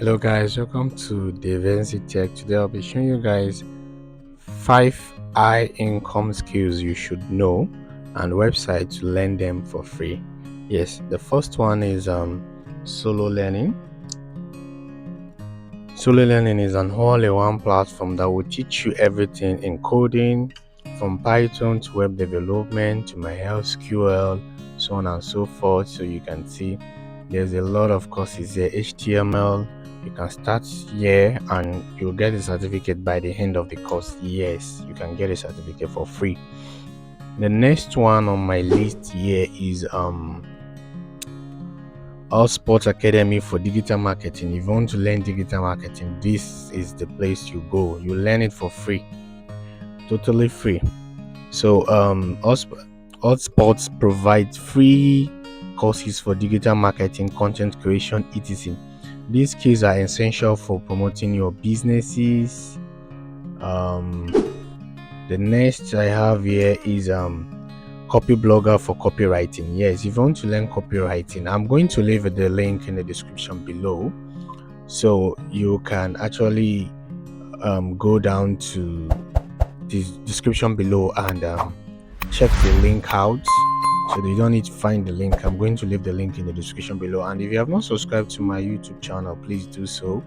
Hello guys, welcome to Devency Tech. Today I'll be showing you guys 5 high income skills you should know and websites to learn them for free. Yes, the first one is solo learning. Solo learning is an all-in-one platform that will teach you everything in coding, from Python to web development to MySQL, so on and so forth. So you can see there's a lot of courses here. HTML, you can start here and you'll get a certificate by the end of the course. Yes, you can get a certificate for free. The next one on my list here is All Sports Academy for digital marketing. If you want to learn digital marketing, this is the place you go. You learn it for free, totally free. So All Sports provides free courses for digital marketing, content creation, etc. These skills are essential for promoting your businesses. The next I have here is Copy Blogger for copywriting. Yes, if you want to learn copywriting, I'm going to leave the link in the description below, so you can actually go down to the description below and check the link out. So you don't need to find the link. I'm going to leave the link in the description below. And if you have not subscribed to my YouTube channel, please do so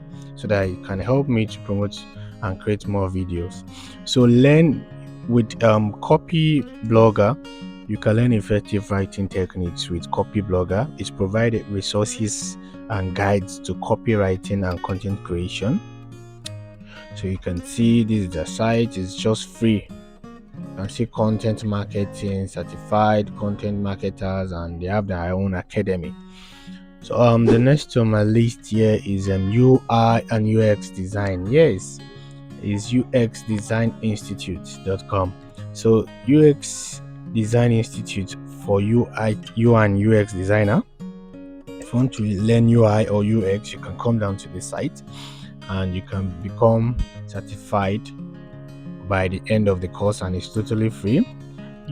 that you can help me to promote and create more videos. So learn with Copy Blogger. You can learn effective writing techniques with Copy Blogger. It's provided resources and guides to copywriting and content creation. So you can see this is the site. It's just free. You can see content marketing, certified content marketers, and they have their own academy. So the next on my list here is UI and UX design. Yes, is uxdesigninstitute.com. So UX Design Institute for UI and UX designer. If you want to learn UI or UX, you can come down to the site and you can become certified by the end of the course, and it's totally free.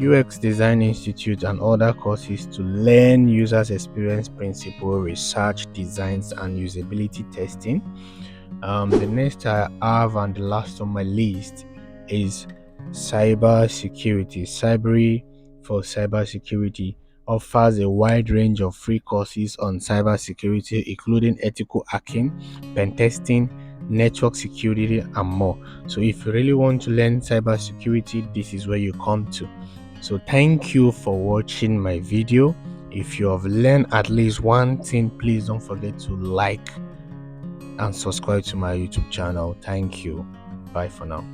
UX Design Institute and other courses to learn users experience principle, research, designs, and usability testing. The next I have and the last on my list is cyber security. Cybery for cybersecurity offers a wide range of free courses on cybersecurity, including ethical hacking, pen testing, network security, and more. So if you really want to learn cybersecurity, this is where you come to. So thank you for watching my video. If you have learned at least one thing, please don't forget to like and subscribe to my YouTube channel. Thank you. Bye for now.